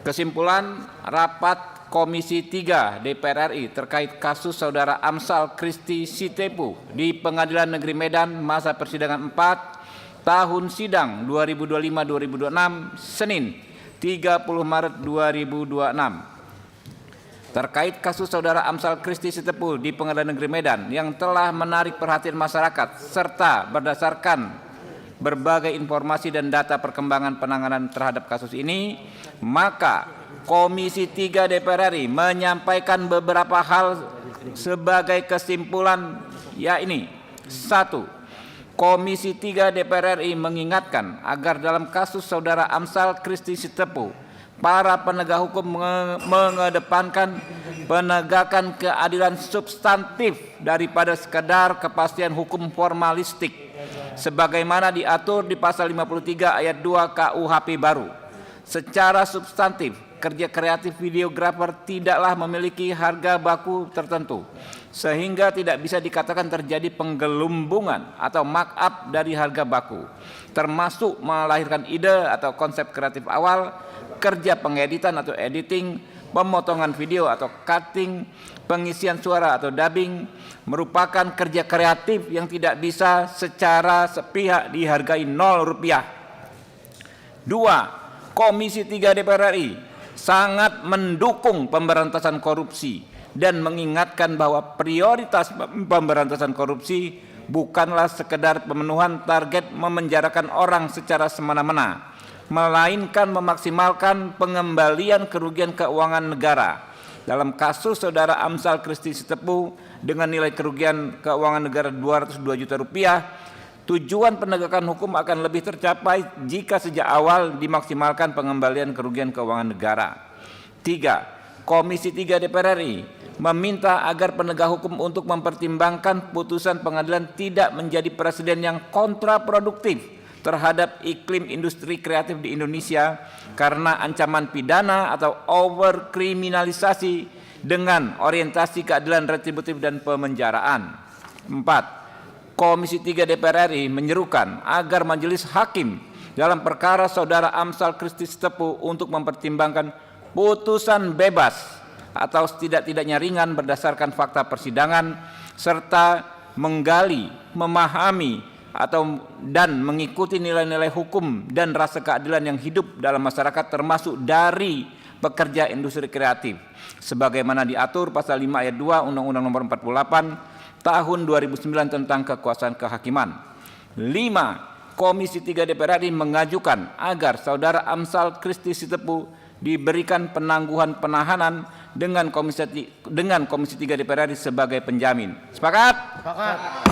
Kesimpulan rapat Komisi 3 DPR RI terkait kasus Saudara Amsal Christy Sitepu di Pengadilan Negeri Medan masa persidangan 4 tahun sidang 2025-2026 Senin 30 Maret 2026. Terkait kasus Saudara Amsal Christy Sitepu di Pengadilan Negeri Medan yang telah menarik perhatian masyarakat serta berdasarkan berbagai informasi dan data perkembangan penanganan terhadap kasus ini, maka Komisi 3 DPR RI menyampaikan beberapa hal sebagai kesimpulan, yakni 1. Komisi 3 DPR RI mengingatkan agar dalam kasus Saudara Amsal Christy Sitepu, para penegak hukum mengedepankan penegakan keadilan substantif daripada sekedar kepastian hukum formalistik sebagaimana diatur di pasal 53 ayat 2 KUHP baru. Secara substantif, kerja kreatif videografer tidaklah memiliki harga baku tertentu, sehingga tidak bisa dikatakan terjadi penggelumbungan atau markup dari harga baku, termasuk melahirkan ide atau konsep kreatif awal, kerja pengeditan atau editing, pemotongan video atau cutting, pengisian suara atau dubbing, merupakan kerja kreatif yang tidak bisa secara sepihak dihargai Rp0. 2. Komisi 3 DPR RI sangat mendukung pemberantasan korupsi dan mengingatkan bahwa prioritas pemberantasan korupsi bukanlah sekedar pemenuhan target memenjarakan orang secara semena-mena, melainkan memaksimalkan pengembalian kerugian keuangan negara. Dalam kasus Saudara Amsal Christy Sitepu dengan nilai kerugian keuangan negara Rp202 juta, tujuan penegakan hukum akan lebih tercapai jika sejak awal dimaksimalkan pengembalian kerugian keuangan negara. 3. Komisi 3 DPR RI meminta agar penegak hukum untuk mempertimbangkan putusan pengadilan tidak menjadi presiden yang kontraproduktif terhadap iklim industri kreatif di Indonesia karena ancaman pidana atau overkriminalisasi dengan orientasi keadilan retributif dan pemenjaraan. 4. Komisi 3 DPR RI menyerukan agar majelis hakim dalam perkara Saudara Amsal Christy Sitepu untuk mempertimbangkan putusan bebas atau setidak-tidaknya ringan berdasarkan fakta persidangan serta menggali, memahami dan mengikuti nilai-nilai hukum dan rasa keadilan yang hidup dalam masyarakat termasuk dari pekerja industri kreatif sebagaimana diatur pasal 5 ayat 2 Undang-Undang Nomor 48 Tahun 2009 tentang kekuasaan kehakiman. 5. Komisi 3 DPR RI mengajukan agar Saudara Amsal Christy Sitepu diberikan penangguhan penahanan dengan Komisi 3 DPR RI sebagai penjamin. Sepakat? Sepakat.